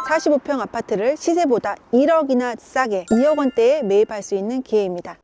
45평 아파트를 시세보다 1억이나 싸게 2억 원대에 매입할 수 있는 기회입니다.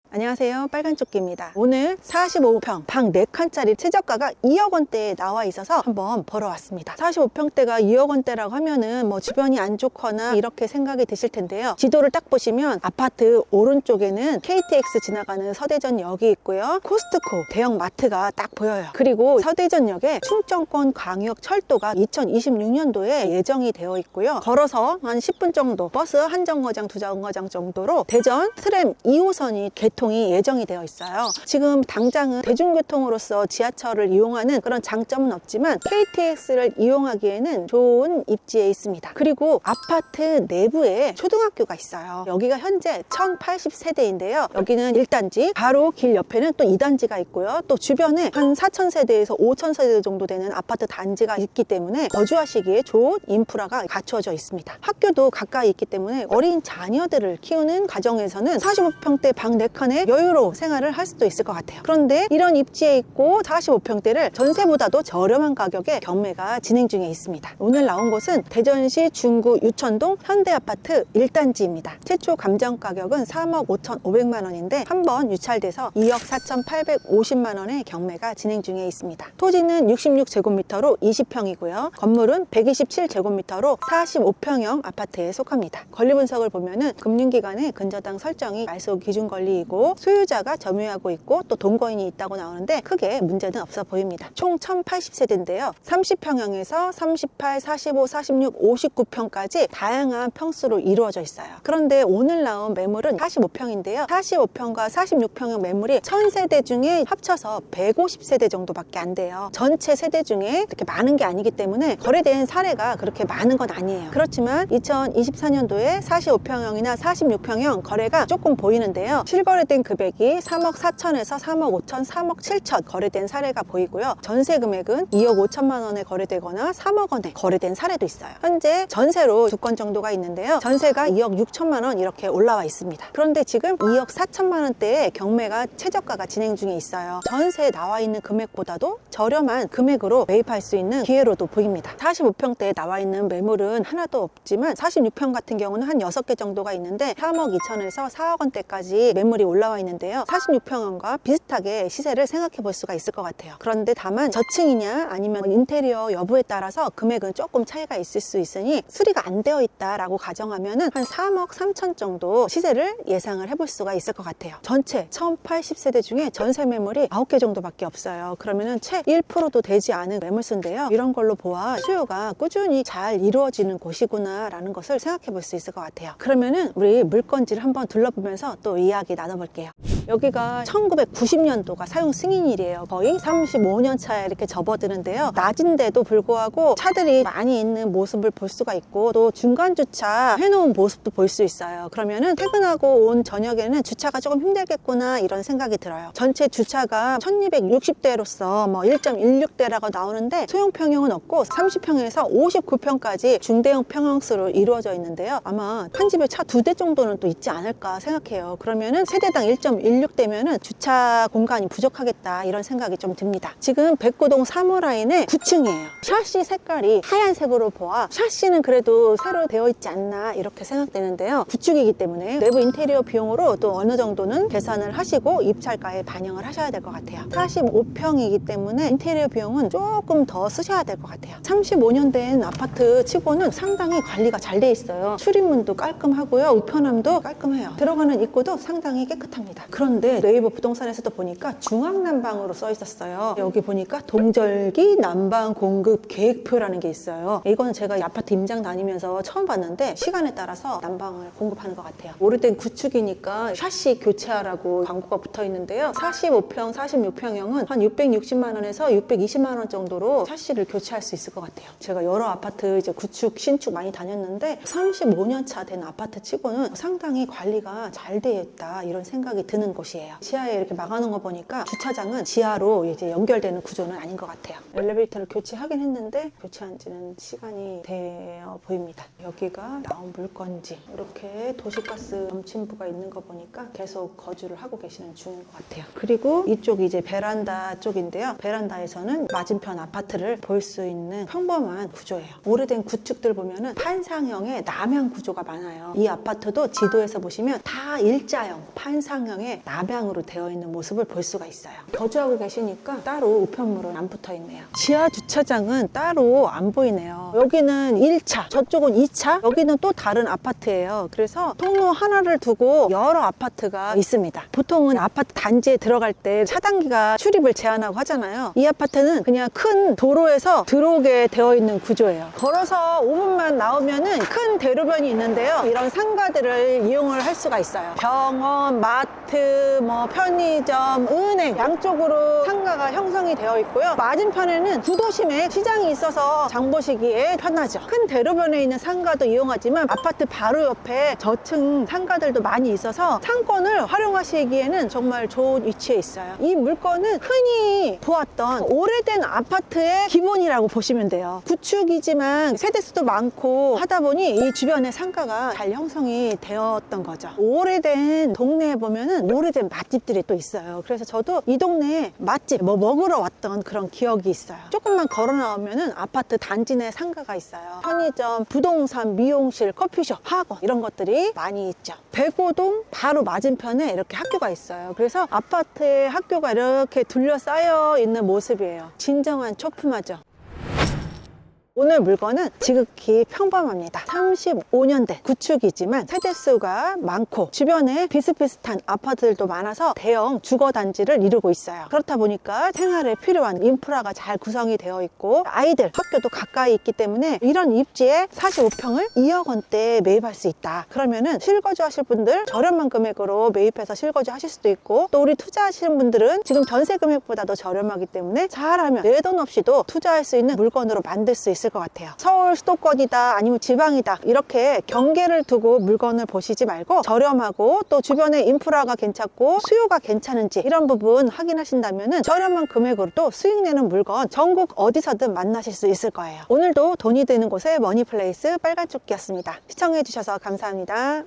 안녕하세요, 빨간조끼입니다. 오늘 45평 방 4칸짜리 최저가가 2억 원대에 나와 있어서 한번 보러 왔습니다. 45평대가 2억 원대라고 하면은 뭐 주변이 안 좋거나 이렇게 생각이 드실 텐데요. 지도를 딱 보시면 아파트 오른쪽에는 KTX 지나가는 서대전역이 있고요. 코스트코 대형 마트가 딱 보여요. 그리고 서대전역에 충청권 광역철도가 2026년도에 예정이 되어 있고요. 걸어서 한 10분 정도, 버스 한 정거장, 두 정거장 정도로 대전 트램 2호선이 개통이 예정이 되어 있어요. 지금 당장은 대중교통으로서 지하철을 이용하는 그런 장점은 없지만 KTX를 이용하기에는 좋은 입지에 있습니다. 그리고 아파트 내부에 초등학교가 있어요. 여기가 현재 1080세대인데요. 여기는 1단지, 바로 길 옆에는 또 2단지가 있고요. 또 주변에 한 4000세대에서 5000세대 정도 되는 아파트 단지가 있기 때문에 거주하시기에 좋은 인프라가 갖추어져 있습니다. 학교도 가까이 있기 때문에 어린 자녀들을 키우는 가정에서는 45평대 방 4칸에 여유로운 생활을 할 수도 있을 것 같아요. 그런데 이런 입지에 있고 45평대를 전세보다도 저렴한 가격에 경매가 진행 중에 있습니다. 오늘 나온 곳은 대전시 중구 유천동 현대아파트 1단지입니다. 최초 감정 가격은 3억 5,500만 원인데 한번 유찰돼서 2억 4,850만 원의 경매가 진행 중에 있습니다. 토지는 66제곱미터로 20평이고요. 건물은 127제곱미터로 45평형 아파트에 속합니다. 권리 분석을 보면은 금융기관의 근저당 설정이 말소 기준 권리이고 소유자가 점유하고 있고 또 동거인이 있다고 나오는데 크게 문제는 없어 보입니다. 총 1080세대인데요. 30평형에서 38, 45, 46, 59평까지 다양한 평수로 이루어져 있어요. 그런데 오늘 나온 매물은 45평인데요. 45평과 46평형 매물이 1000세대 중에 합쳐서 150세대 정도밖에 안 돼요. 전체 세대 중에 그렇게 많은 게 아니기 때문에 거래된 사례가 그렇게 많은 건 아니에요. 그렇지만 2024년도에 45평형이나 46평형 거래가 조금 보이는데요. 실거래된 금액이 3억 4천에서 3억 5천, 3억 7천 거래된 사례가 보이고요. 전세 금액은 2억 5천만 원에 거래되거나 3억 원에 거래된 사례도 있어요. 현재 전세로 2건 정도가 있는데요. 전세가 2억 6천만 원 이렇게 올라와 있습니다. 그런데 지금 2억 4천만 원대의 경매가 최저가가 진행 중에 있어요. 전세에 나와 있는 금액보다도 저렴한 금액으로 매입할 수 있는 기회로도 보입니다. 45평대에 나와 있는 매물은 하나도 없지만 46평 같은 경우는 한 6개 정도가 있는데 3억 2천에서 4억 원대까지 매물이 올라와 있는데요. 46평형과 비슷하게 시세를 생각해 볼 수가 있을 것 같아요. 그런데 다만 저층이냐 아니면 인테리어 여부에 따라서 금액은 조금 차이가 있을 수 있으니 수리가 안 되어 있다라고 가정하면은 한 3억 3천 정도 시세를 예상을 해볼 수가 있을 것 같아요. 전체 1080세대 중에 전세 매물이 9개 정도밖에 없어요. 그러면은 채 1%도 되지 않은 매물수인데요. 이런 걸로 보아 수요가 꾸준히 잘 이루어지는 곳이구나 라는 것을 생각해 볼 수 있을 것 같아요. 그러면은 우리 물건지를 한번 둘러보면서 또 이야기 나눠볼게요. 여기가 1990년도가 사용 승인일이에요. 거의 35년 차에 이렇게 접어드는데요. 낮인데도 불구하고 차들이 많이 있는 모습을 볼 수가 있고 또 중간 주차 해놓은 모습도 볼 수 있어요. 그러면은 퇴근하고 온 저녁에는 주차가 조금 힘들겠구나 이런 생각이 들어요. 전체 주차가 1260대로서 뭐 1.16대라고 나오는데 소형 평형은 없고 30평에서 59평까지 중대형 평형수로 이루어져 있는데요. 아마 한 집에 차 2대 정도는 또 있지 않을까 생각해요. 그러면은 세대당 1.16대면은 주차 공간이 부족하겠다 이런 생각이 좀 듭니다. 지금 백구동 3호 라인의 9층이에요. 샤시 색깔이 하얀색으로 보아 샤시는 그래도 새로 되어 있지 않나 이렇게 생각되는데요. 구축이기 때문에 내부 인테리어 비용으로 또 어느 정도는 계산을 하시고 입찰가에 반영을 하셔야 될 것 같아요. 45평이기 때문에 인테리어 비용은 조금 더 쓰셔야 될 것 같아요. 35년 된 아파트 치고는 상당히 관리가 잘 돼 있어요. 출입문도 깔끔하고요. 우편함도 깔끔해요. 들어가는 입구도 상당히 깨끗합니다. 그런데 네이버 부동산에서도 보니까 중앙난방으로 써 있었어요. 여기 보니까 동절기 난방 공급 계획표라는 게 있어요. 이거는 제가 아파트 임장 다니면서 처음 봤는데 시간에 따라서 난방을 공급하는 것 같아요. 오래된 구축이니까 샤시 교체하라고 광고가 붙어 있는데요. 45평, 46평형은 한 660만 원에서 620만 원 정도로 샤시를 교체할 수 있을 것 같아요. 제가 여러 아파트 이제 구축, 신축 많이 다녔는데 35년 차 된 아파트 치고는 상당히 관리가 잘 되어 있다 이런 생각이 드는 곳이에요. 지하에 이렇게 막아놓은 거 보니까 주차장은 지하로 이제 연결되는 구조는 아닌 것 같아요. 엘리베이터를 교체하긴 했는데 교체한 지는 시간이 되어 보입니다. 여기가 나온 물건지 이렇게 도시가스 넘침부가 있는 거 보니까 계속 거주를 하고 계시는 중인 것 같아요. 그리고 이쪽이 이제 베란다 쪽인데요. 베란다에서는 맞은편 아파트를 볼 수 있는 평범한 구조예요. 오래된 구축들 보면은 판상형의 남향 구조가 많아요. 이 아파트도 지도에서 보시면 다 일자형, 판상형의 남향으로 되어 있는 모습을 볼 수가 있어요. 거주하고 계시니까 따로 우편물은 안 붙어 있네요. 지하 주차장은 따로 안 보이네요. 여기는 1차, 저쪽은 2차, 여기는 또 다른 아파트예요. 그래서 통로 하나를 두고 여러 아파트가 있습니다. 보통은 아파트 단지에 들어갈 때 차단기가 출입을 제한하고 하잖아요. 이 아파트는 그냥 큰 도로에서 들어오게 되어 있는 구조예요. 걸어서 5분만 나오면은 큰 대로변이 있는데요. 이런 상가들을 이용을 할 수가 있어요. 병원, 마트, 편의점, 은행 양쪽으로 상가가 형성이 되어 있고요. 맞은편에는 구도심에 시장이 있어서 장 보시기에 편하죠. 큰 대로변에 있는 상가도 이용하지만 아파트 바로 옆에 저층 상가들도 많이 있어서 상권을 활용하시기에는 정말 좋은 위치에 있어요. 이 물건은 흔히 보았던 오래된 아파트의 기본이라고 보시면 돼요. 구축이지만 세대수도 많고 하다 보니 이 주변에 상가가 잘 형성이 되었던 거죠. 오래된 동네에 보면은 오래된 맛집들이 또 있어요. 그래서 저도 이 동네에 맛집 먹으러 왔던 그런 기억이 있어요. 조금만 걸어 나오면은 아파트 단지 내 상가가 있어요. 편의점, 부동산, 미용실, 커피숍, 학원 이런 것들이 많이 있죠. 백오동 바로 맞은편에 이렇게 학교가 있어요. 그래서 아파트에 학교가 이렇게 둘러싸여 있는 모습이에요. 진정한 초품화죠. 오늘 물건은 지극히 평범합니다. 35년 된 구축이지만 세대수가 많고 주변에 비슷비슷한 아파트들도 많아서 대형 주거단지를 이루고 있어요. 그렇다 보니까 생활에 필요한 인프라가 잘 구성이 되어 있고 아이들 학교도 가까이 있기 때문에 이런 입지에 45평을 2억 원대에 매입할 수 있다. 그러면은 실거주 하실 분들 저렴한 금액으로 매입해서 실거주 하실 수도 있고, 또 우리 투자하시는 분들은 지금 전세 금액보다도 저렴하기 때문에 잘하면 내 돈 없이도 투자할 수 있는 물건으로 만들 수 있을 것 같아요. 서울 수도권이다 아니면 지방이다 이렇게 경계를 두고 물건을 보시지 말고 저렴하고 또 주변에 인프라가 괜찮고 수요가 괜찮은지 이런 부분 확인하신다면 저렴한 금액으로도 수익 내는 물건 전국 어디서든 만나실 수 있을 거예요. 오늘도 돈이 되는 곳의 머니플레이스 빨간조끼였습니다. 시청해 주셔서 감사합니다.